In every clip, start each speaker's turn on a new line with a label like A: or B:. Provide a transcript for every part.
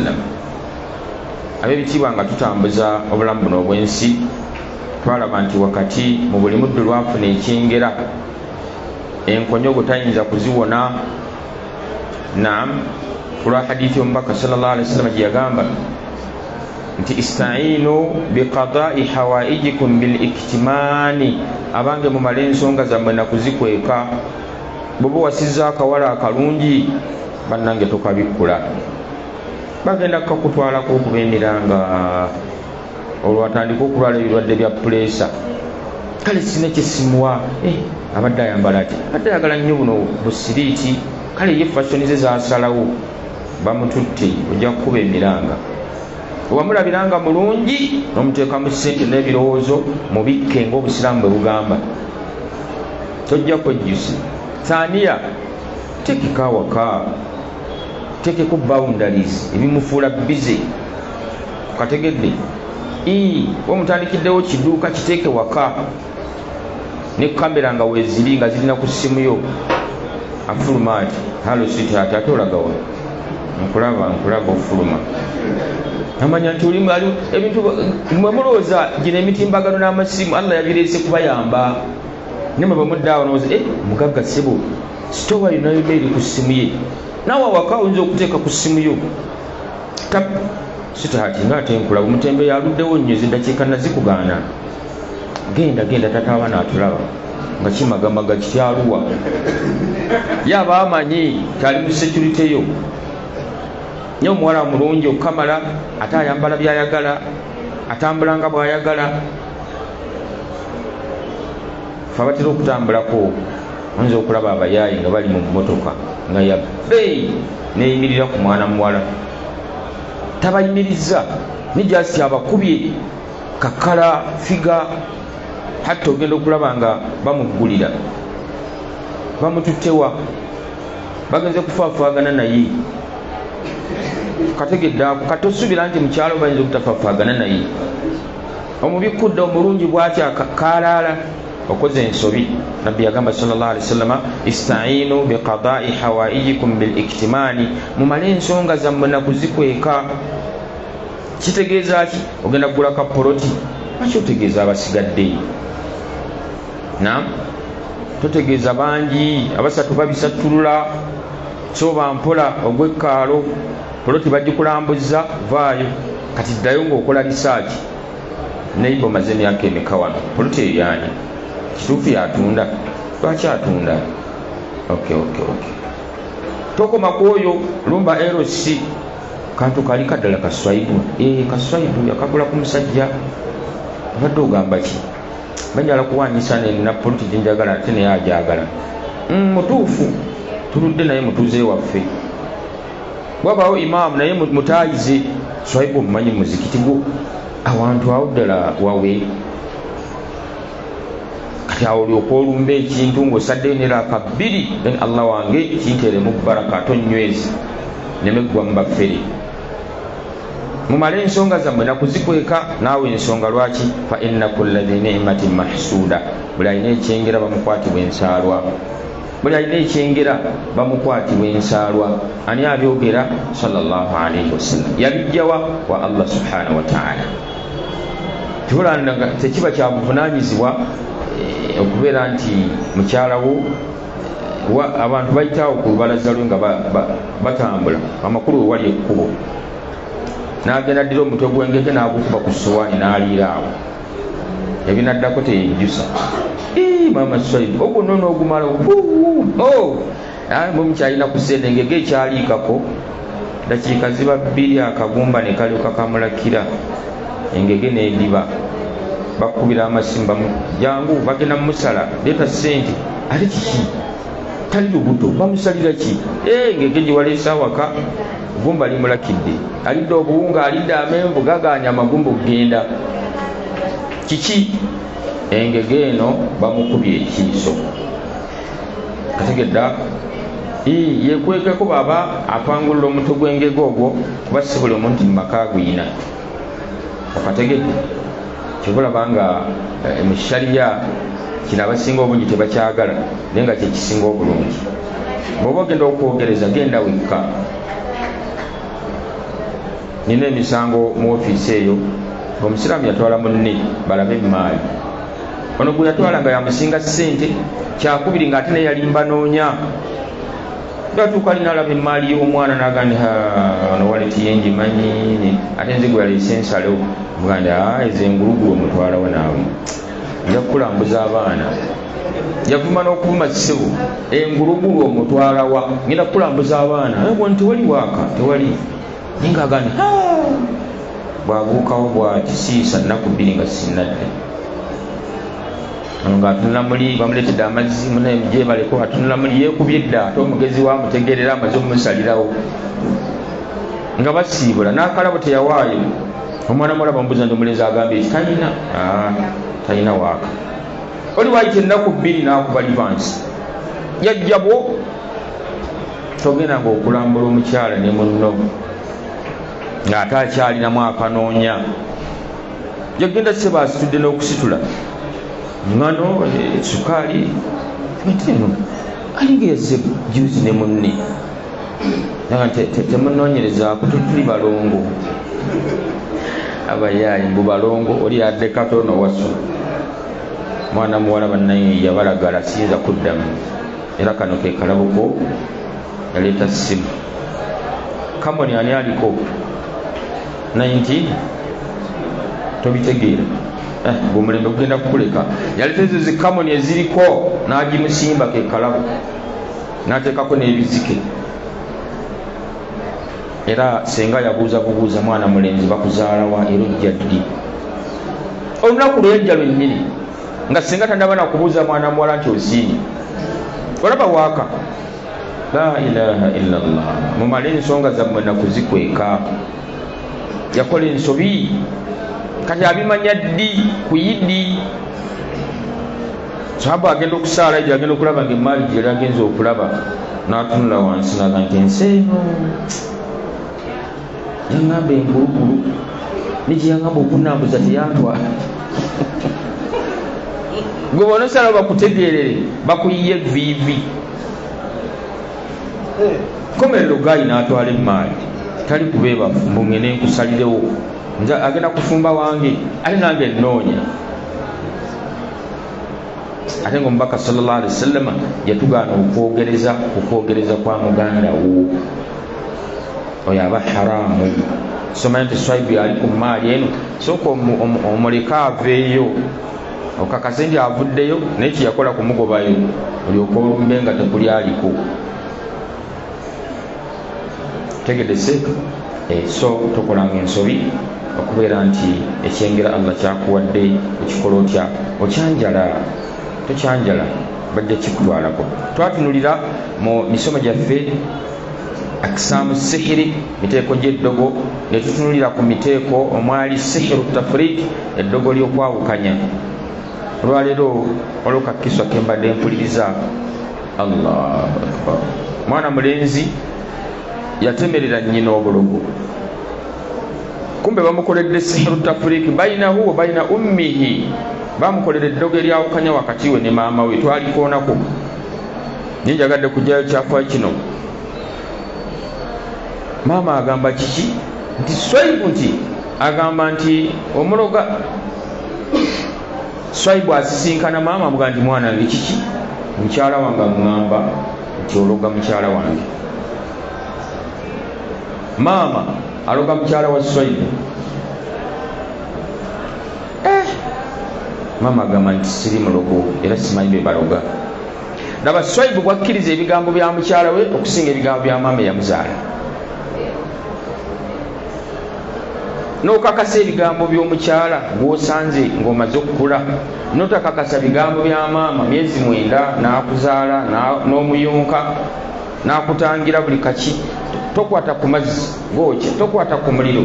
A: wasallam. Ab'ebitiibwa nga tutambuza obulamu buno obw'ensi, twalaba nti wakati mu buli muddu lwafuna ekyengera enkonyogo tayinza kuziwona. Naam, kulwa hadithi y'omubaka sallallahu alaihi wasallam gye yagamba nti istainu biqada'i hawaijikum bil iktimani, abange mumale ensonga zammwe nakuzikweka. Bw'oba wasizza akawala akalungi bannange tokabikkula, bagenda kakutwalako okuba emiranga olwatandika okulwala ebirwadde bya puleesa. Kale sina kyesimuwa abadde ayambala ati abadde ayagala nnyo buno busiriiti, kale ye fashoni ze zasalawo. Bamututte, ojja kukuba emiranga. Wamulabiranga mulungi n'omuteekamu ssente n'ebirowoozo mubikke ng'obusiraamu bwe bugamba, tojja kwejjusa. Thaniya, tekeka awaka, tekeku boundaries ebimufuula bize. Kategedde omutandikiddewo kiduuka kiteeke waka ne kamera nga weeziri nga zirina ku ssimu yo. Afuluma ati halo sweetheart, ate olaga wa? Nkulaba ofuluma. Amanya nti oli ali ebintu mwe mulowooza gino emitimbagano n'amasimu Allah yabireese kubayamba. Ne mwe bamuddawo n'owooza mugagga ssebo sitowa yonna yonna eri ku ssimu ye, naawe awaka oyinza okuteeka ku ssimu yo. Sweetheart ng'ate nkulaba omutembe yaluddewo nnyo eziddakiika nazikugaana. Genda tata abaana atulaba nga kimagamaga kityaluwa. Yaba amanyi kyali mu security yo. Nnyo omuwala mulungi okukamala, ate ayambala byayagala, atambula nga bw'ayagala. Fe abatera okutambulako oyinza okulaba abayaayi nga bali mu mmotoka nga yabbeeyi neeyimirira ku mwana muwala, tabayimiriza ne gyasi abakubye kakala figa, hatta ogenda okulaba nga bamuggulira. Bamututtewa, bagenze kufaafaagana naye. Kategedde ako kati osuubira nti mukyalo bayinza obutafaafaagana naye. Omubikkudde omulungi bw'ati akaalaala okoze ensobi. Nabbi yagamba sallallahu alaihi wasallam istainu biqada'i hawaijikum bil iktimani, mumale ensonga zammwe nakuzikweka. Kitegeeza ki? Ogenda kugula kapoloti, lwaki otegeeza abasigadde? Naam, totegeeza bangi, abasatu babisatulula, so bampola ogw'ekkaalo, poloti bagikulambuza, vaayo kati ddayo ng'okola research. Neiba omaze emyaka emeka wano, poloti eyaani kituufu yatunda, lwaki atunda? Okay. Tokoma ku oyo lumba LC kantu kali kaddala kaswaibu. Kaswaibu yakagula ku musajja, abadde ogamba ki? Banyala kuwanyisa na poloti jinjagala ate naye ajagala. Mutuufu tuludde naye mutuuze waffe. Wabaawo imaamu naye mutaayize swaibu omumanyi muzikiti gwo awantu awo ddala wawe. Kati awo olyoka olumba ekintu ng'osaddeyo neraka bbiri, then Allah wange kinteeremu baraka tonywezi nemeggwa mu baffere. Mumale ensonga zammwe nakuzikweka, naawe ensonga lwaki? Fa inna kulla dhi ni'matin mahsuda, buli alina ekyengera bamukwatibwa ensaalwa. Ani abyogera? Sallallahu alaihi wasallam. Yabijjawa wa Allah subhanahu wa ta'ala. Tubulanga tekiba kya buvunaanyizibwa okubeera nti mukyalawo abantu bayitawo ku lubalaza lwe nga batambula amakulu we wali ekkubo, n'agenda ddira omutwe gw'engege n'agukuba ku ssowaani n'aliira awo, ebinaddako teyejjusa. Mama Swaibu ogwo nno ogumala mukyalina kusenda engege ekyaliikako dakiika ziba bbiri, akagumba ne kalyoka kamulakira, engege n'endiba. Bakubira amasimu jangu bagenda musala, leeta ssente. Ate kiki? Tali lubuto, bamusalira ki? Engege gye waleese awaka gumba limulakidde, alidde obuwunga, alidde amenvu, gagaanya amagumba okugenda. Kiki? Engege eno bamukubye ekiiso. Kategedde yekwekeko baba apangulula omutwe gw'engege ogwo, kuba si buli omuntu mu maka gwina. Okategedde kyobulaba nga mu shariya kino abasinga obungi tebakyagala, naye nga kyekisinga obulungi. Bw'oba ogenda okwogereza genda wekka. nina emisango mu ofiisi eyo omusiraamu yatwala munne balabe emaali ono gwe yatwala nga yamusinga ssente kyakubiri ng'ate naye yali mbanoonya gatuuka alina alaba emaali y'omwana n'agandi ono waleti yenjimanyi ate nze gwe yaleese ensalo mugandi ezo engulugulu omutwalawo naawe nja kukulambuza abaana yavuma n'okuvuma ssebo engulugulu omutwalawa ngenda kukulambuza abaana bwoni tewali waaka tewali naye ng'agandi bwaguukawo bwati siisa nnaku bbiri nga sinnadde ng'atunula muli bamuleetedde amazzi munaye mugyebaleko atunula muli yeekubye dda ate omugezi wamutegeerera amaze okumusalirawo nga basiibula n'akalabo teyawaayo omwana muwala bamubuuza nti omulenzi agambye eki talina waaka oli waayita ennaku bbiri n'akuba livansi yajjabwo togenda ng'okulambula omukyala ne munno ng'ate akyalinamu akanoonya jogenda seba asitudde n'okusitula ngano sukaali mitino alinga yazze juzi ne munne naga temunoonyerezaako tuli balongo abayaayi mbu balongo oli yadde katono wasu mwana muwala bannaye yabalagala siyinza kuddamu era kano ke kalabuko yaleeta ssimu kamoni ani aliko 19 tobitegeera bumulembe kugenda kukuleka yaleeta ezo zikamoni eziriko n'agimusimba ke kalabu n'ateekako n'ebizike era senga yabuuza bubuuza mwana mulenzi bakuzaalawa era ojja ddi olunaku lwejja lwennyini nga senga tandaba nakubuuza mwana muwala nti osiini olaba waaka la ilaha illa llah mumale ensonga zammwe nakuzikweka yakola ensobi kati abimanya ddi ku yiddi sahaba agenda okusaala ejo agenda okulaba ngaemaali gyeri agenza okulaba n'atunula wansi naga nti ensi eno yaŋŋamba engulugulu nekyeyaŋŋamba okunambuza teyantwala gwe bona osala bakutegeerere bakuyiye viivi komerero gayi n'atwala emaali tali kubeebafu mbungene nkusalirewo nze agenda kufumba wange ate nange nnoonya ate nga omubaka sallallahu alaihi wasallam yatugaana okwogereza kwa muganda wo oyo aba haramu somanya nti swaibu ali ku maali eno sooka omuleka aveeyo okakase nti avuddeyo naye kiyakola kumugobayo olyoka olumbe nga tekuli aliko tegedese so tokolanga ensobi okubeera nti ekyengera Allah kyakuwadde ekikola otya okyanjala tokyanjala bajja kikutwalako twatunulira mu misomo gyaffe akisaamu sihiri miteeko gy'eddogo ne tutunulira ku miteeko omwali sihiru tafriq eddogo ly'okwawukanya olwaleero waliwo kakiswa kembadde mpuliriza Allahu akbar mwana mulenzi yatemerera nnyina obulogo kumbe bamukoledde sihiru tafriq bainahu wa baina ummihi bamukolera eddogo eryawukanya wakati we ne maama we twalikoonako ninjagadde kujjayo kyafayo kino maama agamba kiki nti swaibu nti agamba nti omuloga swaibu asisinkana maama amuga nti mwana wange kiki mukyala wange aŋŋamba nti ologa mukyala wange maama aloga mukyala wa swaibu maama agamba nti siri mulogo era simanyi be baloga laba swaibu bwakkiriza ebigambo bya mukyala we okusinga ebigambo bya maama eyamuzaala n'okakasa ebigambo by'omukyala gw'osanze ng'omaze okukula n'otakakasa bigambo bya maama myezi 9 n'akuzaala n'omuyonka n'akutangira buli kaki tokwata ku mazzi gookya tokwata ku muliro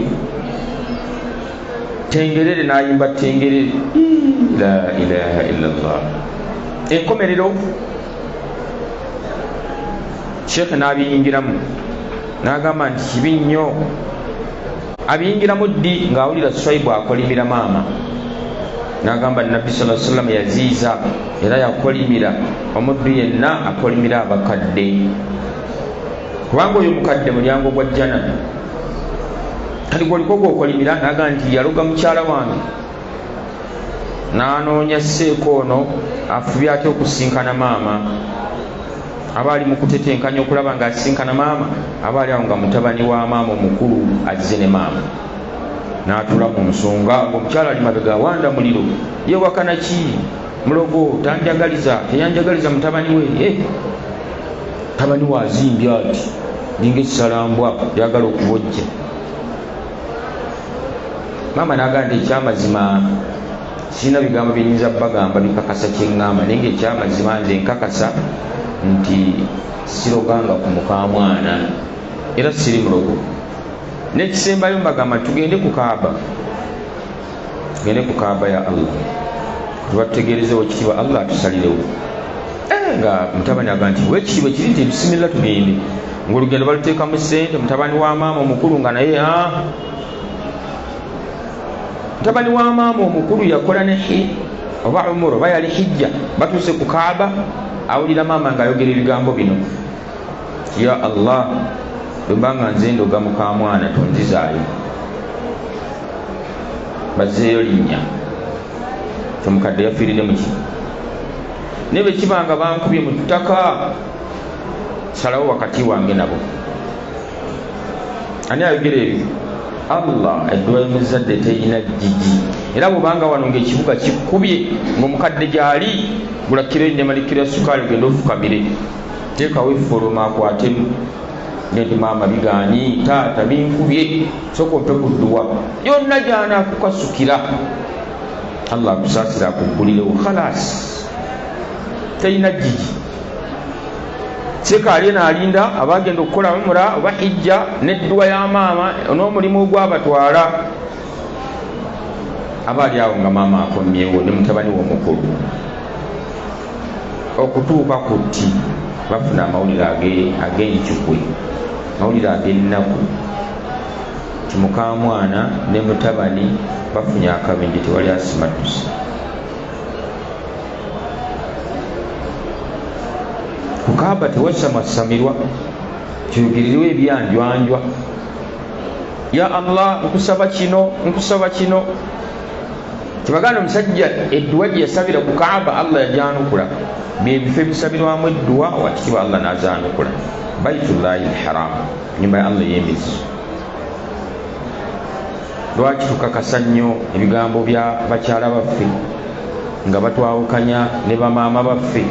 A: tengerere n'ayimba tengerere la ilaha illallah enkomerero sheekhe n'abiyingiramu n'agamba nti kibi nnyo abiyingiramu ddi ng'awulira swaibu akolimira maama n'agamba nabbi sallallahu alaihi wasallam yaziiza era yakolimira omuddu yenna akolimira abakadde kubanga oyo mukadde mulyango gwa jjana kali gwoliko gwokolimira naga nti yaloga mukyala wange nanoonya seeko ono afubye ate okusinkana maama abaali mu kutetenkanya okulaba nga asinkana maama abaali awo nga mutabani wa maama omukulu azze ne maama n'atula mu nsonga ng'omukyala ali mabega wanda muliro yewakana ki mulogo tanjagaliza teyanjagaliza mutabani we mutabani we azimbye ati linga ekisalambwa yagala okubojja maama n'agamba ekyamazima sirina bigambo byenyinza bagamba bikakasa kyeŋŋamba naye ngaekyamazima nze nkakasa nti siroganga ku mukamwana era siri mulogo n'ekisembayo mbagamba tugende ku kaaba ya Allah tubatutegeerezewo ekitiibwa Allah atusalirewo nga mutabani agamba nti wekitiibwa kiri nti bisimira tugende ng'olugendo baluteekamu ssente mutabani wa maama omukulu nga naye mutabani wa maama omukulu yakola ne oba umuro oba yali hijja batuuse ku kaaba awulira maama ng'ayogera ebigambo bino ya Allah bwembanga nze ndoga mukamwana tonzizaayo bazzeeyo linnya omukadde yafiirire muki ne bwe kibanga bankubye mu ttaka salawo wakati wange nabo ani ayogera ebyo Allah edduwa y'omuzadde teyina jjiji era bwobanga wano ng'ekibuga kikubye ng'omukadde gy'ali gula kiro ennyama ne kiro ya sukaali ogenda ofukamire teekawo effoloma akwatemu nti maama bigaanyi taata binkubye soka ompe ku dduwa yonna gy'anaakukasukira Allah akusaasira akuggulirewo khalas teyina jjiji sekaali naalinda abagenda okukola umura oba hijja n'edduwa ya maama n'omulimu ogwabatwala abaali awo nga maama akomyewo ne mutabani w'omukulu okutuuka ku tti bafuna amawulire ag'enkyukwe amawulire ag'ennaku ti mukamwana ne mutabani bafunye akabenje tewali asimatuse kukaaba tewasamasamirwa kyogererewo ebyanjwanjwa ya Allah nkusaba kino kibaganda omusajja edduwa gye yasabira ku kaaba Allah yajanukula byebifo ebisabirwamu edduwa watikibwa Allah nazanukula baitullahi lharam nyumba ya Allah ey'embizi lwaki tukakasa nnyo ebigambo bya bakyala baffe nga batwawukanya ne bamaama baffe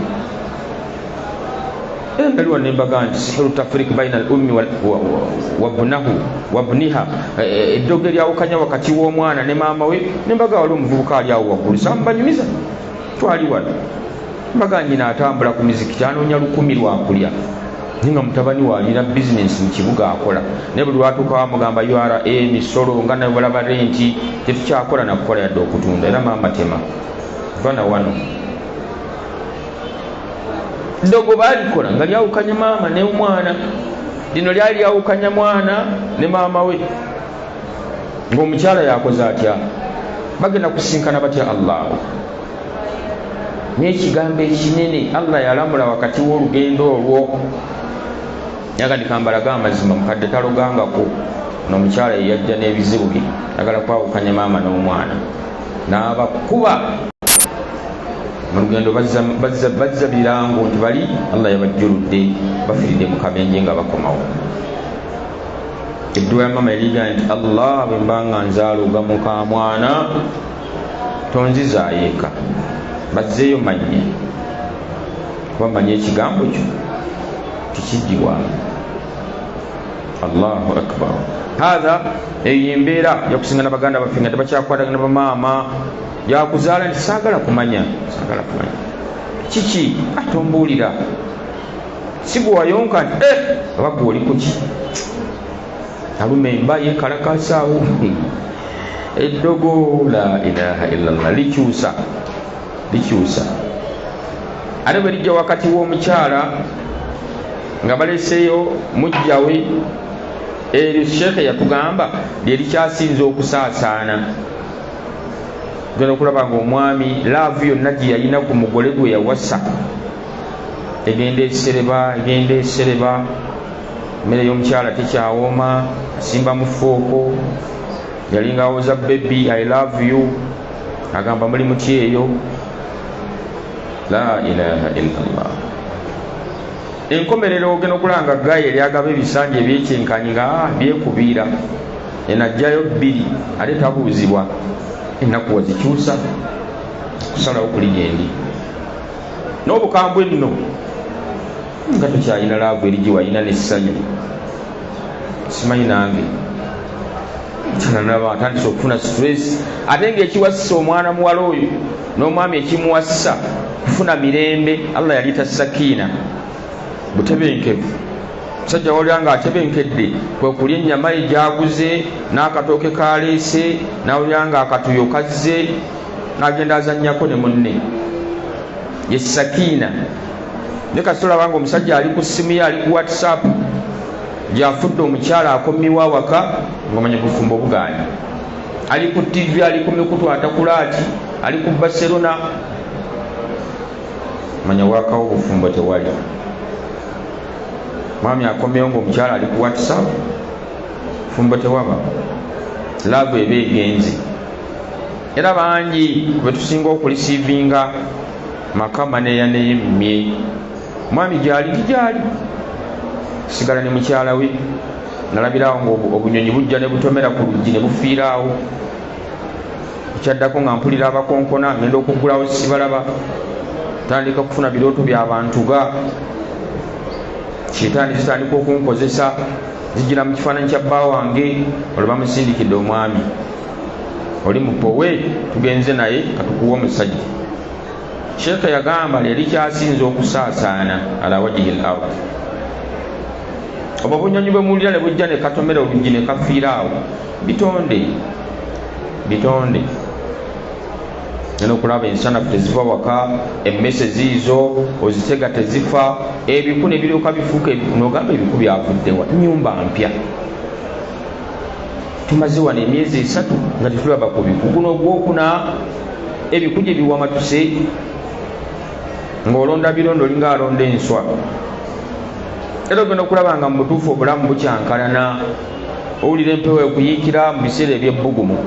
A: ndaliwo nembaga nti sihiru tafrik baina al-ummi wabniha eddogo eryawukanya wakati w'omwana ne maama we nembaga wali omuvubuka ali awo waggulu sambanyumiza twali wano mbaga nyina atambula ku mizikiti anoonya 10 lwakulya ninga mutabani walina bizinesi mu kibuga akola ne buli lwatuuka wamugamba URA emisolo nga nawe balaba renti tetukyakola nakukola yadde okutunda era maama tema vana wano ndogo balikola nga lyawukanya maama ne omwana lino lyali lyawukanya mwana ne maama we ng'omukyala yakoze atya bagenda kusinkana batya Allah n'ekigambo ekinene Allah yalamula wakati w'olugendo olwo yagadikambalaga amazima mukadde talogangako n'omukyala yeyajja n'ebizibu bye agala kwawukanya maama n'omwana n'abakuba mu lugendo bazza birango nti bali Allah yabajjuludde bafiridde mu kabenje nga bakomawo edduwa ya maama eriga nti Allah bwe mbanga nzaaluga muka mwana tonzizaayo eka bazzeeyo manye kuba manye ekigambo kyo tikijjibwamu Allahu akbar hatha eyo embeera yakusingana baganda baffe nga tebakyakwatagana bamaama yakuzaala nti saagala kumanya kiki atombuulira si gwe wayonka nti aba gwe oli kuki aluma emba yekalakasaawo eddogo la ilaha illallah likyusa ate bwe lijja wakati w'omukyala nga baleseeyo mujjawe eryo sheekhe yatugamba lye likyasinza okusaasaana genda okulaba ng'omwami laavu yonna gye yalina ku mugole gwe yawasa egenda esereba mmere y'omukyala tekyawooma, asimba mu fooko, yalinga awoza baby I love you, agamba muli muti eyo. La ilaha illallah. Enkomerero ogenda okulanga gaye eryagaba ebisanja ebyekyenkanyi nga byekubiira, enajjayo bbiri ate tabuuzibwa ennaku wazikyusa kusalawo kuli gyendi n'obukambwe nno nga tokyalina laavu erigi walina n'essanyu. Simanyi nange kyananaba atandise okufuna stress, ate ng'ekiwasisa omwana muwala oyo n'omwami ekimuwasisa kufuna mirembe. Allah yalita sakiina, butebenkevu. Musajja wawulira nga atebenkedde kwe kulya ennyama ye gyaguze n'akatooke kaleese, nawulira nga akatuyo kazze, n'agenda azannyako ne munne. Ye sakiina. Ne kasita olaba nga omusajja ali ku ssimu ye, ali ku WhatsApp, gy'afudde omukyala akommiwa awaka ng'omanya bufumbo bugaanyi. Ali ku TV, ali ku mikutu atakulaati, ali ku Barcelona, manya wakawo bufumbo tewali. Mwami akomyewo ng'omukyala ali ku WhatsApp, fumbo tewaba, laavu eba egenze. Era bangi kube tusinga okulisiivinga makama neyemmye. Mwami gyali gyali sigala ne mukyala we, nalabirawo ng'obunyonyi bujja ne butomera ku luggi ne bufiiraawo. Ekyaddako nga mpulira abakonkona, ngenda okuggulawo sibalaba, tandika kufuna birooto by'abantu ga Shitaani zitandika okunkozesa, zijira mu kifaananyi kya bba wange, olwo bamusindikidde omwami, oli mupowe, tugenze naye katukuwa omusajja. Sheekha yagamba lyali kyasinze okusaasaana ala wajihi al-ard. Obwo obunyonyi bwe muwulira ne bujja ne katomera oluggi ne kafiiraawo, bitonde. Nena okulaba ensanafu tezifa waka, emmese ziizo ozitega tezifa, ebiku ne biryoka bifuuka n'ogamba ebiku byavuddewa. Nnyumba mpya tumaze wano emyezi 3 nga tetulaba ku biku. Guno ogwokuna ebiku gye biwamatuse, ng'olonda birondo olinga alonda enswa. Era ogenda okulaba nga mu butuufu obulamu bukyankalana, owulira empewo ekuyiikira mu biseera eby'ebbugumu.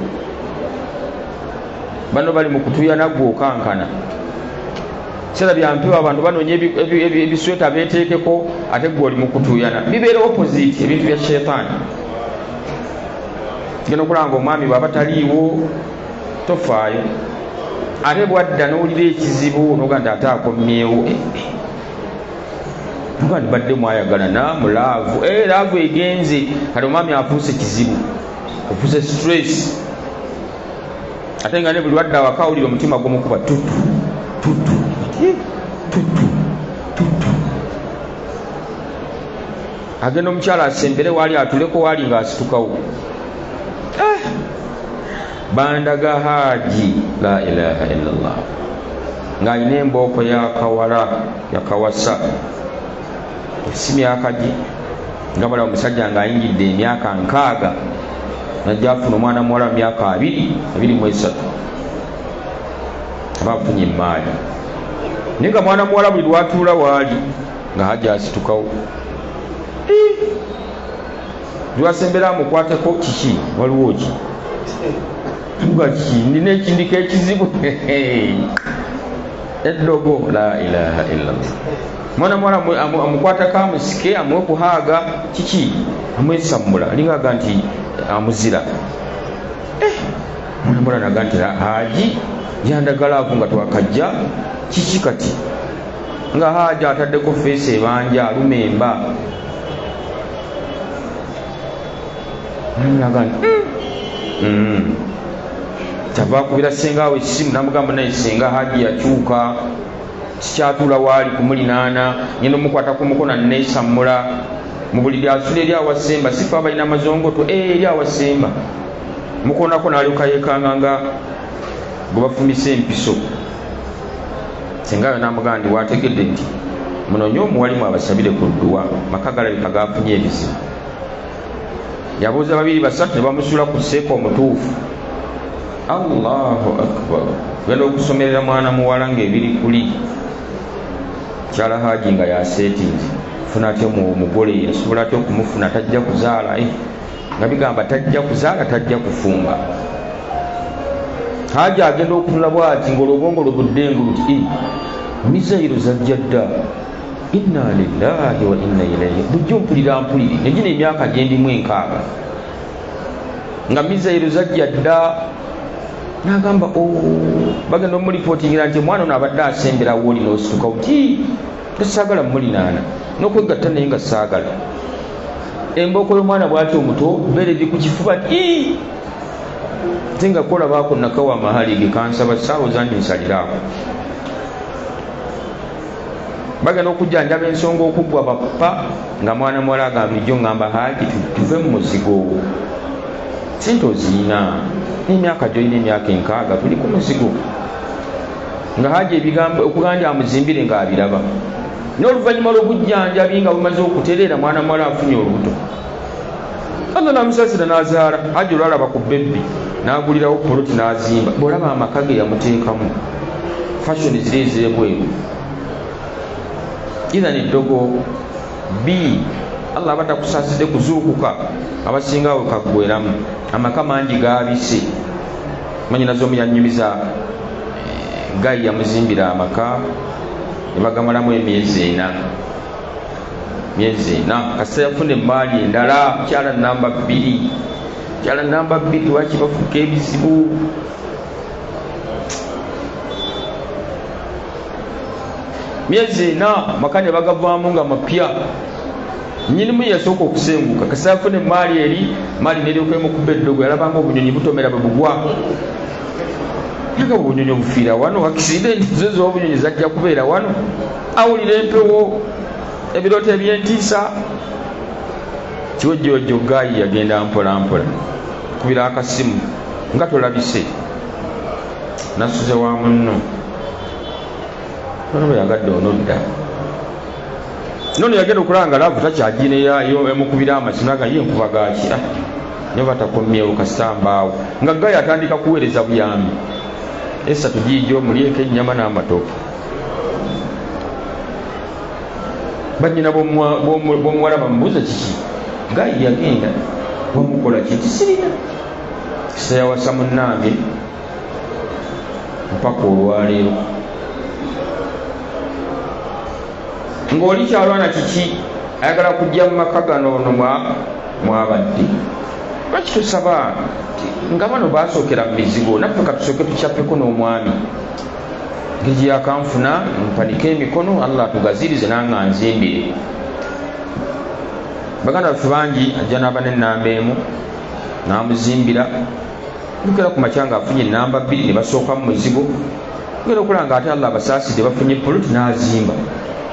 A: Bano bali mu kutuyana gwe okankana. Biseera bya mpewo abantu banoonya ebisweta beeteekeko, ate gwe oli mu kutuyana. Bibeera opposite ebintu bya sheetaani. Genda okulaba nga omwami bw'aba taliiwo tofaayo, ate bwadda n'owulira ekizibu n'oga nti ate akomyewo. Nga ndibadde mwayagalana mu laavu, laavu egenze, kale omwami afuuse kizibu, ofuuse stress. Ate nga ne buli wadde awaka awulira omutima gumukuba tutu. Agenda omukyala asembere waali atuleko waali ng'asitukawo. Bandaga Haji, la ilaha illallah, ng'alina embooko yakawala yakawasa, esimu yakagi, nga bala omusajja ng'ayingidde emyaka 6 najja afuna omwana muwala mu myaka 23 aba afunye emaali. Naye nga mwana muwala buli lwatuula waali nga Haji asitukawo. Lwasembera amukwateko kiki, waliwo ki nina ekindika ekizibu eddogo, la ilaha illallah. Mwana muwala amukwatako amusike amuwe kuhaaga kiki, amwesammula alingaga nti amuzira. Mwana muwala naga nti Haji yandagalaavu nga twakajja kiki kati, nga Haji ataddeko feesi ebanja alumemba. Naga nti kyava akubira ssengawe essimu namugamba naye senga Haji yakyuka, kikyatuula waali kumulinaana, ngenda omukwata ku mukono neesammula mu buliri asula eri awasemba, sifa abalina amazongoto eri awasemba, mukonako n'alyoka yeekanga nga gwe bafumise empiso. Sengayo n'amugamba ndi wategedde nti munoonye omuwalimu abasabire ku dduwa, maka galabika gafunye ebizibu. Yabuuza 2-3 ne bamusuula ku sseeko omutuufu. Allahu akbar. Genda okusomerera mwana muwala ng'ebiri kuli kyala Haji nga yaseetinze funa atya omugole asobola atya okumufuna tajja kuzaala nga bigamba tajja kuzaala tajja kufumba haja agenda okunula bwati ng'olobongo lubudde nguti mizairo zajja dda inna lillahi wa inna ilaihi bujja mpulira mpuliri negina emyaka gyendimu 6 nga mizairo zajja dda nagamba bagenda omulipootingira nti omwana ono abadde asembera wooli n'osituka uti tasaagala mulinaana n'okwegatta naye nga saagala embooko y'omwana bwati omuto beere eri ku kifuba ate nga kolabaako nakawa amahali ge kansaba saawo zandi nsaliraako bagenda okujjanjaba ensonga okuggwa bapapa nga mwana muwala agamba ijjo ngamba haji tuve mu muzigo sente oziina n'emyaka gyolina emyaka 6 tuli ku muzigo nga haji ebigambo okuganda amuzimbire nga abiraba n'oluvannyuma lw'obujjanjabi nga bumaze okutereera mwana muwala afunye olubuto Allah namusasira n'azaala haji olwalaba ku bebbi n'agulirawo poloti n'azimba bw'olaba amaka ge yamuteekamu fashion ziri ez'ebweru idhan eddogo b Allah batakusaside kuzuukuka abasinga wekagweramu amaka mangi gaabise manyi nazo muyanyumiza gayi yamuzimbira amaka nebagamalamu emyezi 4 kasita yafuna emmaali endala kyala namba 2 lwaki bafuuka ebizibu myezi 4 maka ne bagavaamu nga mapya nyinimu yasooka okusenguka kasita yafuna emmaali eri maali neryokwemukubba eddogo yalabanga obunyonyi butomera bwe bugwa yaga obunyonyi obufiira wano akisidenti zezo obunyonyi zajja kubeera wano awulira empewo ebirooto ebyentiisa kiwojjowojjo gayi yagenda mpola mpola kubira akasimu nga tolabise nasuze wa munno nono yagadde onodda nono yagenda okulanga laavu takyagineyo emukubira amasimu aga ye nkuba gaki ne batakomyewo kasitambaawo nga gayi atandika kuweereza buyambi esatu giijo mulyeko ennyama n'amatooke banyina b'omuwala bamubuuza kiki gayi yagenda bamukola kiti sirina kisa yawasa munnange mpaka olwaleero ng'oli kyalwana kiki ayagala kujja mu maka gano ono mwabadde lwaki tusaba nga bano basookera mu mizigo naffe katusooke tucappeko n'omwami ngeri yakanfuna mpanike emikono Allah tugazirize nanga nzimbire baganda baffe bangi ajja n'aba n'ennamba emu n'amuzimbira lukera ku makyanga afunye namba 2 ne basooka mu muzigo ngera okulanga ate Allah abasaasidde bafunye poloti n'azimba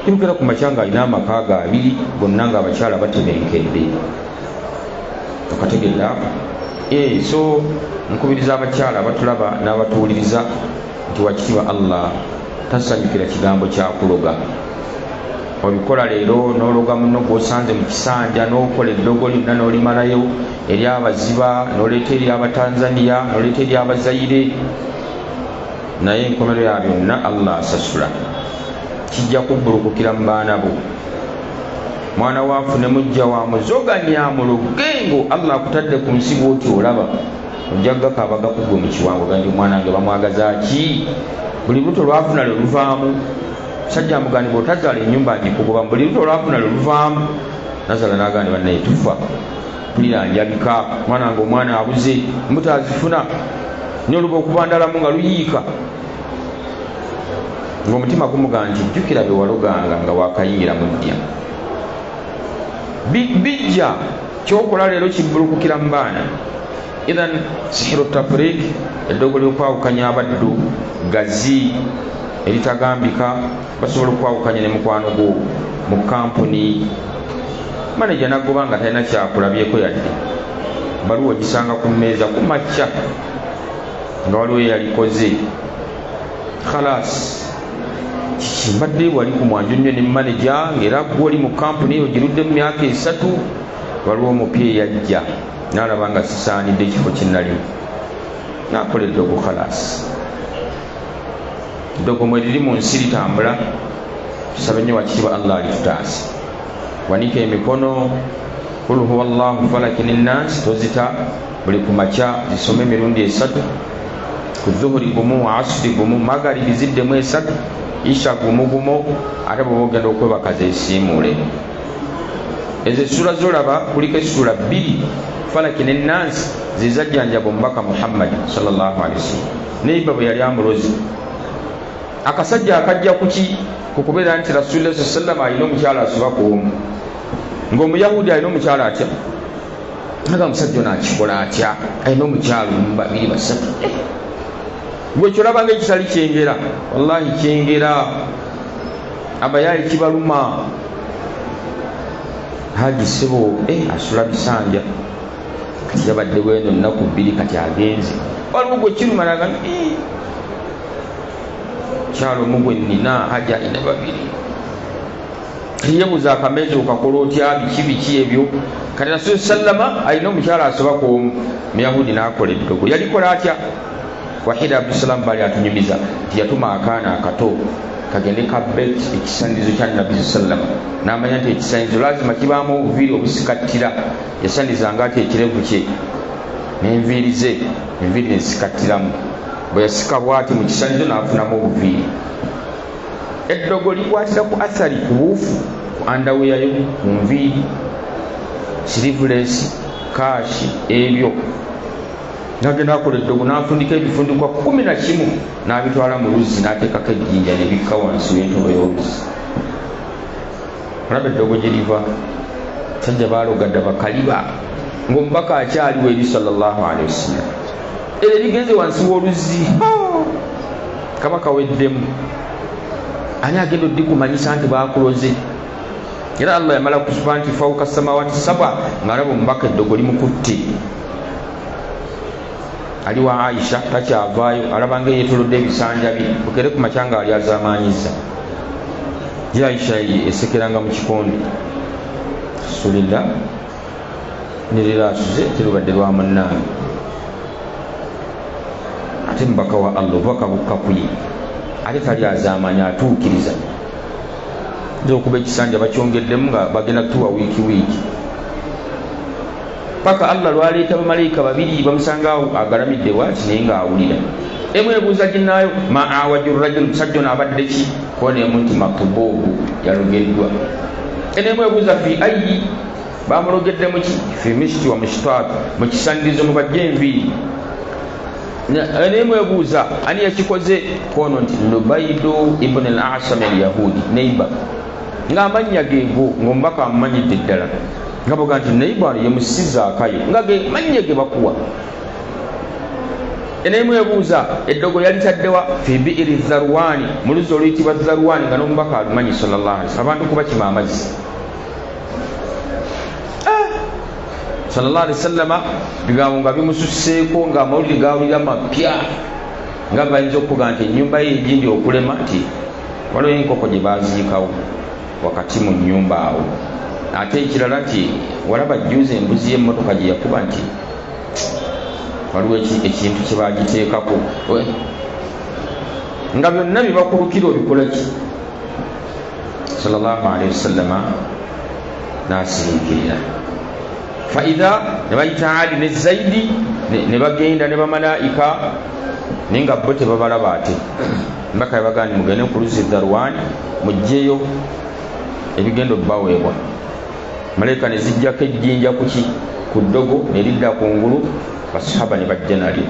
A: lukera ku makyanga alina amaka ga 2 bonna nga abakyala batebenkedde okategeera so nkubiriza abakyala abatulaba n'abatuwuliriza nti wakitiibwa Allah tasanyukira kigambo kyakuloga obikola leero n'ologa muno gw'osanze mu kisanja n'okola eddogo lyonna n'olimalayo eri abaziba n'oleeta eri abatanzania n'oleeta eri abazaire naye enkomero ya byonna Allah asasula kijja kubbulukukira mu baana bo mwana waafu ne mujja wa muzoganya mu lugengo Allah akutadde ku nsi bw'oti olaba ojjagga kabaga kugwe mu kiwango gandi omwana wange bamwagaza ki buli luto lwafuna lwe luvaamu sajja amugani bw'otazaala ennyumba ngikugoba buli luto lwafuna lwe luvaamu nazala n'agani bannaye tufa tuliranjabika mwana wange omwana abuze mutazifuna n'oluba okubandalamu nga luyiika ng'omutima gumuga nti jjukira bye waloganga nga wakayingira mujja bijja kyokola leero kibbulukukira mu baana idhan sihiru tafrik eddogo ly'okwawukanya abaddu gazi eritagambika basobola okwawukanya ne mukwano gwo mu kampuni maneja nagoba nga talina kyakulabyeko yadde baluwa gisanga ku mmeeza ku makya nga waliwo yalikoze khalas kikimbadde wali ku mwanjo nnyo ne maneja ng'era gwoli mu kampuni eyo girudde mu myaka 3 waliwo omupya eyajja n'alaba nga sisaanidde ekifo kinnalimu n'akola eddogo khalas eddogo mwe liri mu nsi litambula tusabe nnyo wakitiibwa Allah alitutaase wanika emikono kul huwa Allahu falaki linnas tozita buli kumacha zisome mirundi 3 ku dhuhuri gumu asri gumu magharibi ziddemu 3 isha gumu ate bwogenda okwebakaza esimule ezo sura zolaba kuliko sura 2 falaki linnas zizajjanjaba omubaka Muhammad sallallahu alaihi wasallam neiba bwe yali amulozi akasajja akajja kuki kukubeera nti Rasulullah sallallahu alaihi wasallam alina omukyala asuba ku omu ng'omuyahudi alina omukyala atya naga omusajja ono akikola atya alina omukyala 2 3 gwekyo olabanga ekitali kyengera wallahi kyengera abayaayi kibaluma haji sebo asula bisanja kati yabadde bweno nnaku 2 kati agenze waliwo gwe kirumalaga kyalo mugwe nina haja alina 2 yebuza akameezi okakola otya biki ebyo kati Rasul sallama alina omukyala asoba ku Muyahudi n'akola eddogo yalikola atya Wahida Abdusalam bali atunyumiza tiyatuma akaana akato kagende kabbe ekisandizo kya Nabi sallama n'amanya nti ekisandizo lazima kibaamu obuviiri obusikatira yasandizanga ati ekirevu kye n'enviiri ze enviiri nezikattiramu bwe yasika bwati mu kisandizo n'afunamu obuviiri eddogo likwatira ku athari ku buufu ku andaweyayo mu nviiri sleeveless kashi ebyo nagenda akola eddogo n'afundika ebifundikwa 11 n'abitwala mu luzzi n'ateekako ejjinja nebikka wansi w'entobo y'oluzzi olaba eddogo gye liva sajja baalogadda bakaliba ng'omubaka akyaliwo eri sallallahu alaihi wasallam era ligenze wansi w'oluzzi kabaka weddemu ani agenda oddikumanyisa nti baakuloze era Allah yamala kusuba nti fawuka samawati 7 ng'alaba omubaka eddogo limukutte ali wa Aisha takyavaayo alabanga yeetolodde ebisanja bye bukere ku makyanga ali azaamanyiza ye Aisha esekeranga mu kikonde rasulillah niriraasuze terubadde lwa munnaani ate mubaka wa Allah obubaka bukka kuye ate tali azaamanya atuukiriza nze okuba ekisanja bakyongeddemu nga bagenda kutuwa wiiki paka Allah lwaleeta bamalayika 2 bamusangaawo agalamidde bwati naye ng'awulira emu ebuuza ginnaayo ma awaju rajul musajja ono abadde ki koneemu nti makubuubu yalogeddwa enemu ebuuza fi ayi bamulogeddemu ki fi mishti wa mishtaat mu kisandizo mu bajja enviiri enemu ebuuza ani yakikoze kono nti Lubaidu ibn al-Asam al-Yahudi neiba ng'amannya geego ng'omubaka amumanyidde ddala nga boga nti neiba ye musiza akayo nga ge mannya ge bakuwa enemu ebuuza eddogo yalitaddewa fi bi'iri Dharwani mu luzzi oluyitibwa Dharwani nga n'omubaka alumanyi sallallahu alaihi wasallam abantu kuba kima amazzi sallallahu alaihi wasallam bigambo nga bimususseeko nga amawulire gawulira mapya nga bayinza okuga nti ennyumba ye egindi okulema nti waliwo enkoko gye baziikawo wakati mu nnyumba awo ate ekirala nti walaba jjuuza embuzi y'emmotoka gye yakuba nti waliwo ekintu kye bagiteekako nga byonna bibakulukira obikola ki sallallahu alaihi wasallama n'asiriikirira faida ne bayita Ali ne Zaidi ne bagenda ne bamalayika naye nga bo tebabalaba ate mbaka yabagamba mugende ku luzzi Dharwani mujjeyo ebigendo baweebwa malayika ne zijjako ejjinja kuki ku ddogo ne lidda kungulu basahaba ne bajja nalyo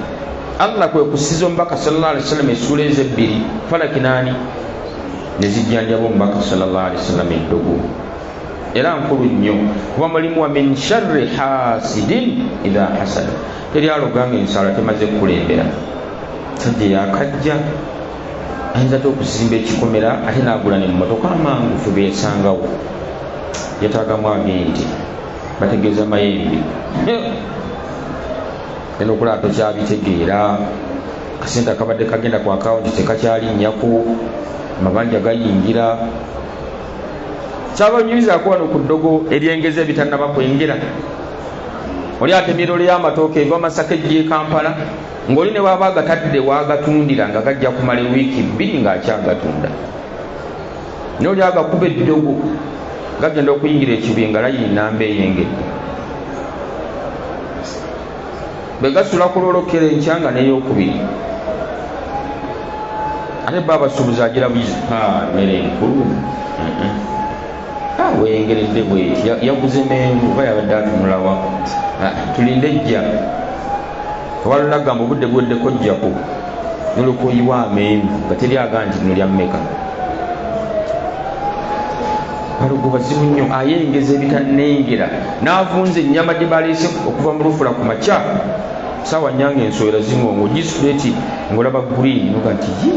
A: Allah kwe kusiza omubaka sallallahu alaihi wasallam essuula ez'ebbiri falaki nani ne zijjanjaba omubaka sallallahu alaihi wasallam eddogo era nkulu nnyo kuba mulimu wa min sharri hasidin idha hasada teri aloganga ensala temaze kukulembera sajja yakajja ayinza te okusimba ekikomera ate n'agula n'emmotoka amangu fe beesangawo yataagamu agente bategeeza mayembe ena okulaba tokyabitegeera kasente akabadde kagenda ku akawunti tekakyalinnyako amabanja gayingira kyabanyumizaako wano ku ddogo eryengeza ebitannaba kwengera oli ate emirole y'amatooke eva Masaka ejje Kampala ng'oli ne waaba agatadde waagatundira nga gajja kumala wiiki 2 ng'akyagatunda n'oli agakuba eddogo gagenda okuyingira ekibinga layini namba eyengedde bwe gasula kulolokera enkyanga n'eyokubiri ate baba basuubuzi agira buyizi mmere enkulu weyengeredde bweti yaguze menvu oba yabadde atunulawa tulinde ejja walulagamba obudde buweddeko jjako nolukuyiwa amenvu nga teri aga nti nolya mmeka balugu bazibu nnyo ayengeza ebitanengera n'avunza ennyama gye baleese okuva mu lufula ku makya saawa nyanga ensowera zingongo gisituleeti ng'olaba guliini noga nti ye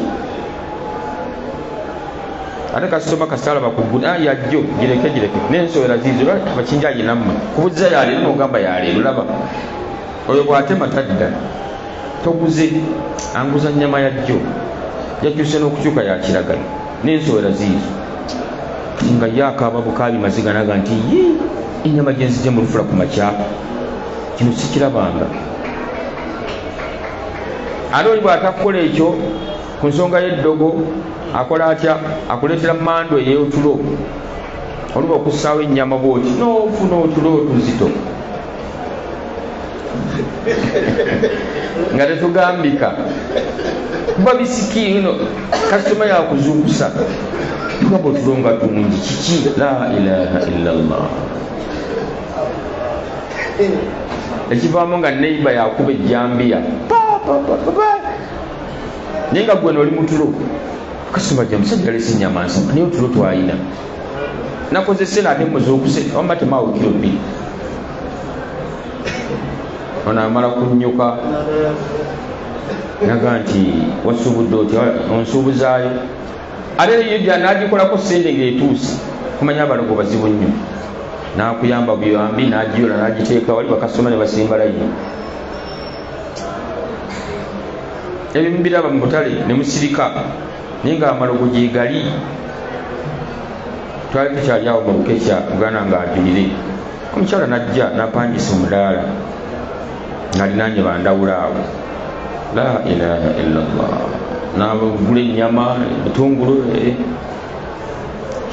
A: ate kasitoma kasitaalaba ku guni yajjo gireke n'ensowera ziizo bakinja ayinammwe kubuzza yaleero n'ogamba yaleero laba oyo bw'atema tadda toguze anguza nnyama yajjo yakyuse n'okukyuka yakiragala n'ensowera ziizo nga yakaaba bukaabi maziganaga nti ye ennyama gyenzijja mu lufula ku makya kino sikirabanga ate oli bw'atakukola ekyo ku nsonga y'eddogo akola atya akuleetera mando ey'otulo oluba okussaawo ennyama bwoti n'ofuna otulo otuzito nga tetugambika kuba bisiki no kasitoma yakuzuukusa tugamba otulo nga tungi kiki la ilaha illallah ekivaamu nga neiba yakuba ejjambiya naye nga gwe nooli mutulo kasitoma gya musajja alese ennyama nsama naye otulo twalina nakozese nate muzuukuse wamba temaawo kiro bbiri ono amala kunnyuka naga nti wasuubudde oti onsuubuzaayo ate eyo n'agikolako sente ng'etuuse kumanya abalogo bazibu nnyo n'akuyamba buyambi n'agiyola n'agiteeka wali bakasitoma ne basimba layini ebimu biraba mu butale ne musirika naye nga amalogo gye gali twali tukyali awo mu bukesya muganda nga ajulire omukyala najja n'apangisa omudaala ng'alinaanye bandawula awo la ilaha illallah n'abagula ennyama ebitungulu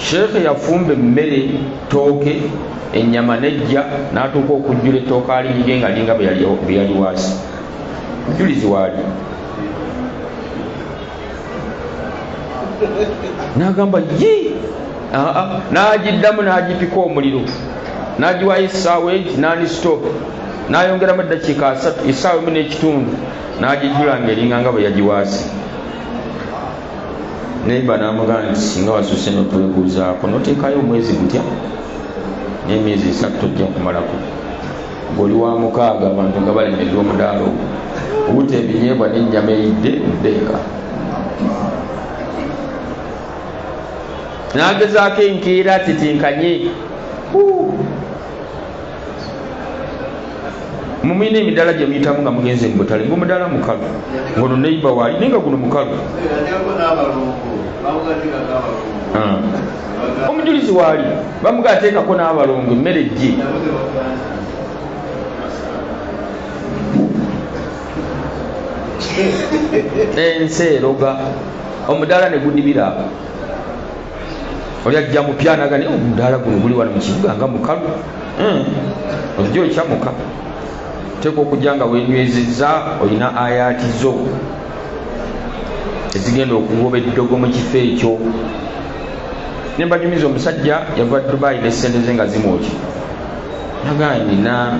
A: sheekhe yafumba emmere tooke ennyama nejja n'atuuka okujjula ettooka alinge nga alinga bwe yali waasi mujulizi waali n'agamba ye n'agiddamu n'agipika omuliro n'agiwayo essaawa egi n'anisitop n'ayongeramu eddakiika 3 essaawa emu n'ekitundu n'agijula ng'eringa nga bwe yagiwaasi neiba n'amugamba nti singa wasuse n'otwebuuzaako n'oteekayo omwezi gutya n'emyezi 3 tojja kumalako ng'oli wa 6 abantu nga balemeddwa omudaala ogwo obutta ebinyeebwa n'ennyama eyidde muddeeka n'agezaako enkeera tetinkanye mumuyina emidaala gye muyitamu nga mugenze mu butale ng'omudaala mukalu ngono neiba waali naye nga guno mukalu omujulizi waali bamuga ateekako n'abalongo emmere gye ensi eroga omudaala ne gudibira oli ajja mupyanaga naye omudaala guno guli wano mu kibuga nga mukalu ojja okyamuka teeka okujja nga wenywezezza olina ayaati zo ezigenda okugoba eddogo mu kifo ekyo nembanyumiza omusajja yava Dubai n'essente ze nga zimwoki nagaa nina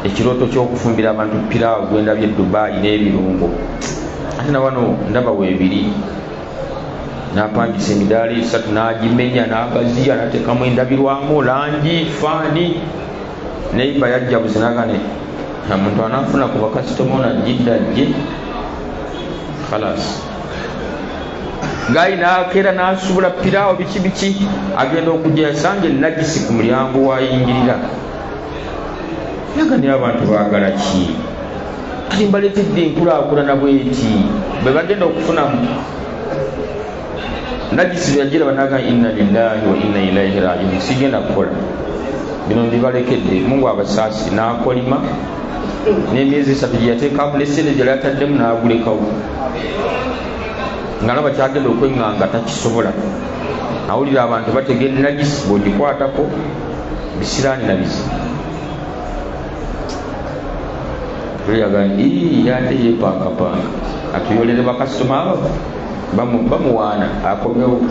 A: ekirooto ky'okufumbira abantu piraawo gwendabye Dubai n'ebirungo ate nawano ndaba weebiri n'apangisa emidaala 3 n'agimenya n'agaziya n'ateekamu endabirwamu langi faani neiba yajja buzinagane omuntu anafuna ku bakasitoma onagidda jje khalas ngayi nakeera n'asubula piraawo biki agenda okujja yasanga enagisi ku mulyango wayingirira yaganira abantu baagala ki kati mbaleetedde enkulaakulana bweti bwe bagenda okufunamu nagisi yagira banaga inna lillahi wa inna ilaihi rajiun sigenda kukola bino mbibalekedde mungu abasaasi n'akolima n'emyezi 3 gye yateekamu n'essente gye yataddemu n'agulekawo nga laba kyagenda okweŋŋanga takisobola awulira abantu bategera najisi bw'ogikwatako bisiraani nabisi yate yepankapanga atuyolere bakasitoma abo bamuwaana akomewo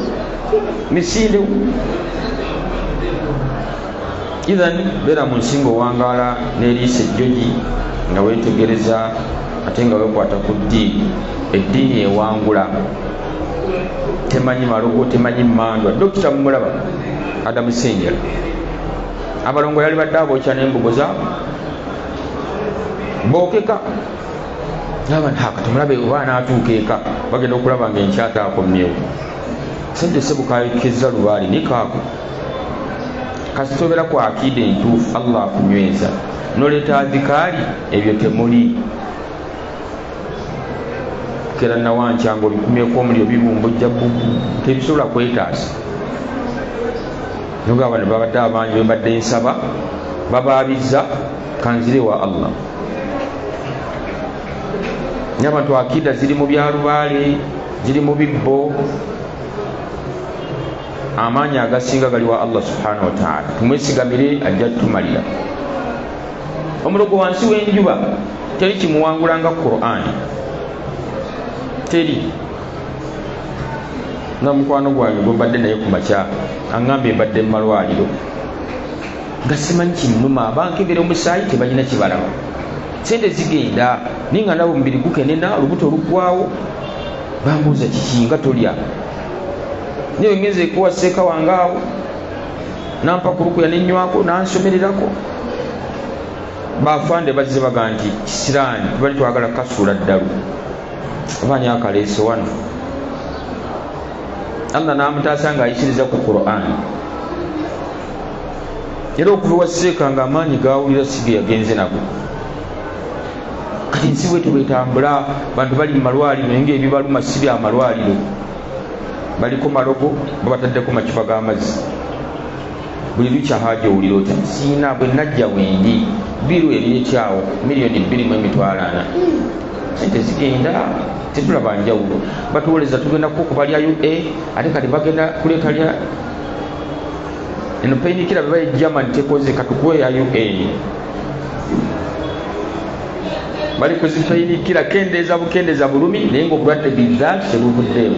A: misindewo. Idhan beera mu nsinga owangaala n'eriisa ejjogi nga weetegereza ate nga weekwata ku ddiini. Eddiini ewangula, temanyi malogo, temanyi mandwa. Dokita mumulaba Adamu Senjera, abalongo yali badde abookya n'embugo zaabo bookeka tumulabe oba anaatuuka eka bagenda okulaba nga enkyata akomyewo. Sente sebukayikiriza lubaali nikaako kasitobera ku akida entuufu Allah akunyweza noleeta adhikaali ebyo temuli. Kera nawankyango likumyeko omuliro bibumbujja bubu tebisobola kwetaasa. Nogaba ne babadde abangi bembadde nsaba babaabiza kanzire wa Allah. N'abantu akida ziri mu byalubaale, ziri mu bibbo. Amaanyi agasinga gali wa Allah subhanahu wa ta'ala. Tumwesigamire ajja tumalira. Omulogo wansi w'enjuba teri kimuwangulanga Qur'an. Teri. Na mukwano gwange gwe mbadde naye ku makya aŋŋambye mbadde mu malwaliro nga simanyi kinnuma abankebera omusaayi tebalina kibalaba. Sente zigenda naye nga nabo mubiri gukenena olubuto oluggwawo. Bambuuza kiki nga tolya niyo ngenze kuwa seeka wange awo nampa kulukuya nenywako nansomererako. Bafande bazze baga nti kisiraani tubali twagala kasuula ddalu abaani akaleese wano. Allah n'amutaasa nga ayisiriza ku Qur'an. Era okuva wa seeka nga amaanyi gawulira sige yagenze nago. Kati nsi bwetu bwetambula bantu bali mu malwaliro naye ng'ebibaluma si bya malwaliro. Baliko malogo babataddeko macupa g'amazzi. Buli lukya haja owulira oti siina bwe najja wendi biru eryekyawo miliyoni 2.40. Sente zigenda tetulaba njawulo. Batuwoleza tugendako kuba lya UA ate kati bagenda kuleeta lya eno painkiller bye bayi German tekoze katukuwe ya UA. Bali kuzipainkiller kendeeza bulumi naye ng'obulwadde bizaati tebuvuddeewo.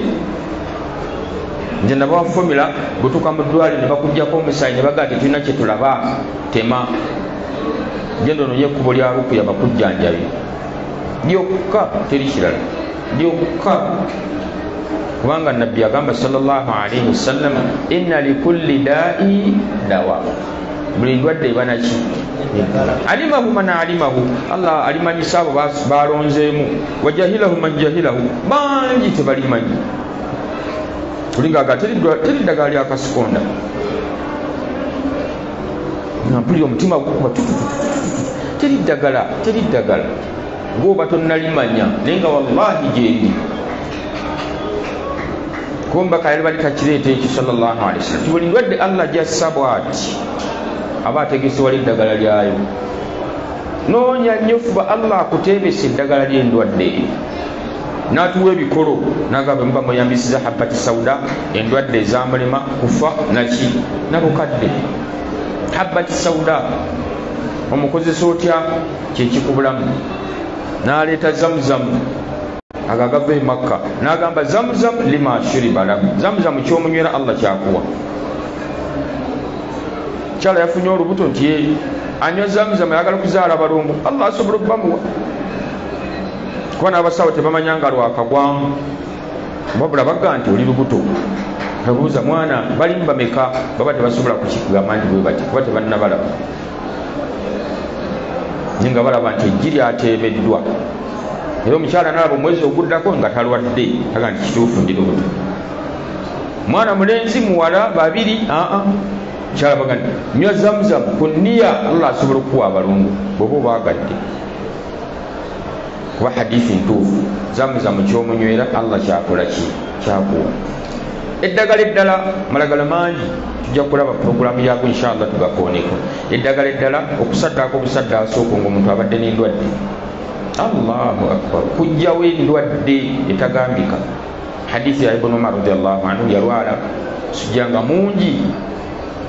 A: Nje nabawa formula butuka mu ddwaliro ne bakuggyako omusaayi ne bagaa tetulina kye tulaba tema. Genda onoonye ekkubo lya rukuya bakujjanjabi. Lyokka teri kirala. Lyokka. Kubanga Nabbi agamba sallallahu alaihi wasallam inna likulli da'i dawa. Buli ndwadde eba naki? Alimahu man alimahu. Allah alimanyisa abo balonzeemu. Wajahilahu man jahilahu. Bangi tebalimanyi. Tulingaga teri ddagala lya kasikonda. Nampulira omutima gukuba teri ddagala ng'oba tonnalimanya naye nga wallahi gyeri. Kumbaka yali bali takireeta ekyo sallallahu alaihi wasallam. Buli ndwadde Allah gyassa bw'ati aba ategese wali eddagala lyayo. Noonya nnyo fuba Allah akuteebesa eddagala ly'endwadde. N'atuwa ebikolo n'agamba muba muyambisiza habbati sauda endwadde ezamulema kufa naki nabukadde. Habbati sauda omukozesa otya kyekikubulamu. N'aleeta zamuzamu agagava e Makka n'agamba zamuzamu lima shuriba lahu. Zamuzamu ky'omunywera Allah kyakuwa. Kyala yafunye olubuto nti ye anywa zamuzamu ayagala kuzaala balongo Allah asobola okubamuwa. Kuba n'abasawo tebamanyanga lwakagwamu wabula bagga nti oli lubuto. Kabuuza mwana balimu bameka baba tebasobola kukigamba nti bwe bati kuba tebannabalaba. Nga balaba nti eggi lyateebeddwa. Era omukyala n'alaba omwezi oguddako nga talwadde aga nti kituufu ndi lubuto. Mwana mulenzi muwala babiri kyala baga nti nywa zamuzamu ku nniya Allah asobola okuwa abalongo bw'oba obaagadde. Kuba hadithi ntuufu zamuzamu ky'omunywera Allah kyakola ki kyakuwa. Eddagala eddala malagala mangi tujja kulaba programu yaako inshallah tugakooneko. Eddagala eddala okusaddaako obusadde asooka ng'omuntu abadde n'endwadde. Allahu akbar. Kujjawo endwadde etagambika. Hadithi ya Ibn Umar radiyallahu anhu yalwala sijjanga mungi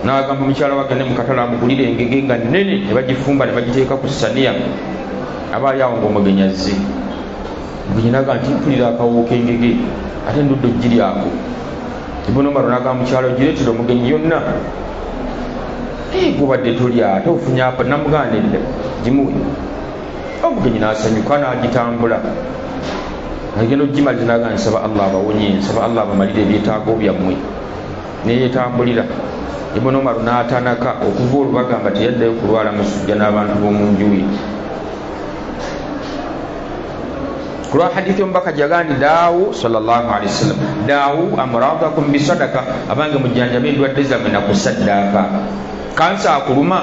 A: n'agamba mukyala wagende mu katale amugulire engege nga nnene ne bagifumba ne bagiteeka ku ssaniya abaali awo ng'omugenyi azze mugenyi n'agamba nti mpulira akawo k'engege ate endudde ogiryako Ibn Umar n'agamba mukyala ogireetera omugenyi yonna gubadde tolya ate ofunye apa namuganda edda gimuwe omugenyi n'asanyuka n'agitambula agenda ogimaliza n'agamba nsaba Allah abawonye nsaba Allah abamalire ebyetaago byammwe neyetambulira Ibn Umar n'atanaka okuva olwo bagamba teyaddayo kulwala musujja n'abantu b'omu nju ye kulwa hadithi omubaka gyagandi daawu sallallahu alaihi wasallam daawu amradakum bisadaka abange mujjanjabe endwadde zammwe nakusaddaaka kansa akuluma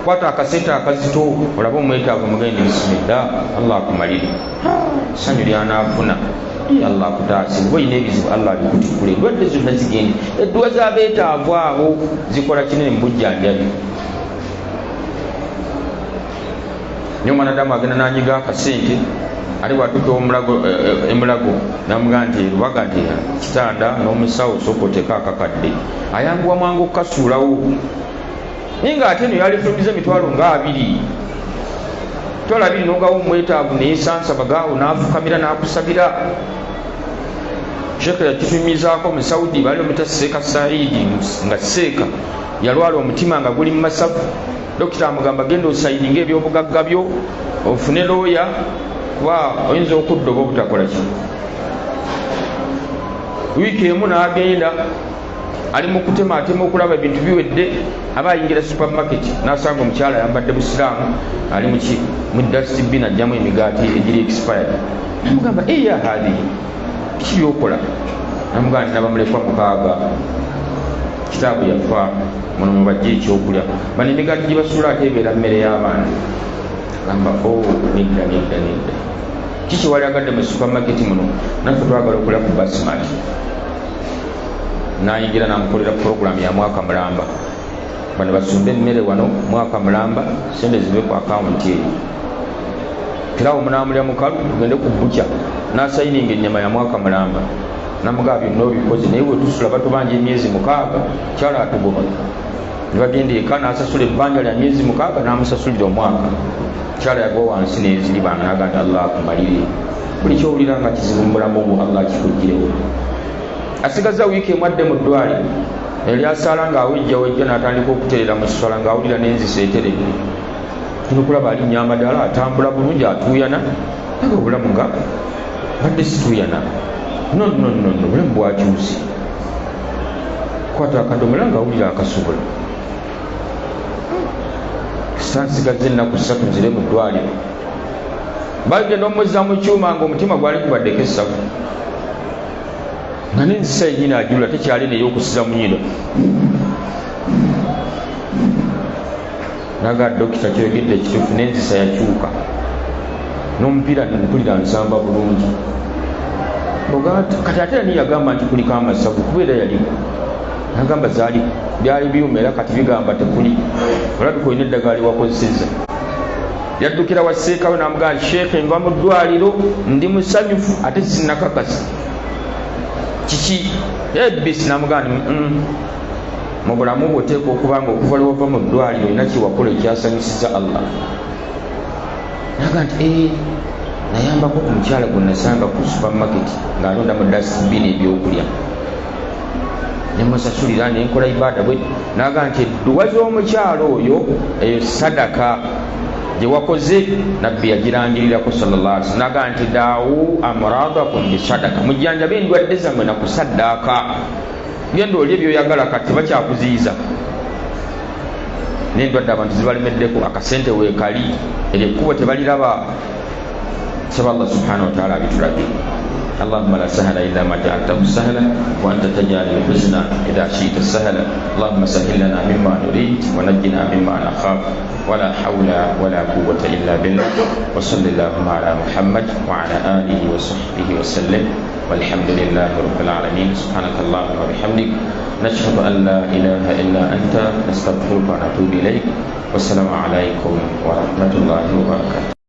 A: kwata akasente akazito olaba omwetaavu mugende bisimillah Allah akumalire sanyu lyanaafuna Allah akutaasi bwe oyina ebizibu Allah bikutikule endwadde zonna zigende edduwa z'abeetaavu abo zikola kinene mu bujjanjabi nyo mwanadamu agenda n'anyiga akasente ali bwatuuka emulago namugamba nti lubaga nti kitanda n'omusawo sookooteko akakadde ayanguwa mwangu okukasuulawo naye ng'ate eno yalifulumiza emitwalo nga 2 mitwalo 2 n'ogawo omwetaavu neyesansa bagaawo n'afukamira n'akusabira Sheikh yakitumizaako mu Saudi bali omita Seeka Saidi nga Seeka yalwala omutima nga guli mu masafu dokita amugamba genda osayininga ebyobugagga byo ofune looya kuba oyinza okudda oba obutakola ki wiiki emu n'agenda ali mu kutematema okulaba ebintu biwedde aba ayingira supermarket n'asanga omukyala ayambadde busiraamu ali mu dustbin ajjamu emigaati egiri expired namugamba eya hadi kiki byokola namugamba nti nabamulekwa 6 kitaabu yafa muno mubajja ekyokulya bano emigaati gye basuula ate ebeera mmere y'abaana gamba nedda kiki wali agadde mu supermarket muno naffe twagala okulya ku basmat nayingira namukolera program ya mwaka mulamba bano basumbe emmere wano mwaka mulamba sente zibe ku akawunti eyo kirawo munamulya mukalu tugende ku bukya nasayininga ennyama ya mwaka mulamba namugaba byonna obikoze naye bwe tusula batubanja emyezi 6 kyala atugoba nibagenda eka nasasula ebbanja lya myezi 6 namusasulira omwaka kyala yagwa wansi neziri banaga nti Allah akumalire buli kyowulira nga kizibu mu bulamu bwo Allah kikugirewo asigaza wiiki emwadde mu ddwaliro elyasala ng'awejjawejja n'atandika okuteerera mu kiswala ng'awulira n'enzisa eteredde tunokulaba alinnya amadala atambula bulungi atuuyana naga obulamu nga badde situuyana nononono obulamu bwakyusi kwata akadomola ng'awulira akasubula sansigaze ennaku 3 nzire mu ddwaliro bagenda omuzza mu kyuma ng'omutima gwali gubaddeko essavu nga n'enzisa yenyini ajulula tekyali naye okusiza mu nyindo naga dokita kyogedde ekituufu n'enzisa yakyuka n'omupiira mpulira nsamba bulungi kati ate ani yagamba nti kuliko amasavu kubeera yalimu nagamba zaali byali byuma era kati bigamba tekuli olabika olina eddagala liwakozeseza yaddukira wa Seeka we namugamba nti Sheikh nva mu ddwaliro ndi musanyufu ate sinnakakasa kiki ebisi namugamba mu bulamu bwe oteeka okuba nga okuva lwova mu ddwaliro olina kiwakola ekyasanyusiza Allah naga nti nayambako ku mukyala gwe nasanga ku supermarket ng'alonda mu dustbin ebyokulya nemusasulira nenkola ibaada bwe naga nti edduwa z'omukyalo oyo eyo sadaka gye wakoze nabbi yagirangirirako sallallahu alaihi wasallam naga nti daawu amradakum bisadaka mujjanjabe endwadde zammwe nakusaddaaka genda oli ebyoyagala kati bakyakuziyiza n'endwadde abantu zibalemeddeko akasente weekali eryo ekkubo tebaliraba saba Allah subhanahu wa ta'ala abitulage اللهم لا سهل إلا ما جعلته سهلا وأنت تجعل الحزن إذا شئت سهلا اللهم سهل لنا مما نريد ونجنا مما نخاف ولا حول ولا قوة إلا بالله وصل اللهم على محمد وعلى آله وصحبه وسلم والحمد لله رب العالمين سبحانك اللهم وبحمدك نشهد أن لا إله إلا أنت نستغفرك ونتوب إليك والسلام عليكم ورحمة الله وبركاته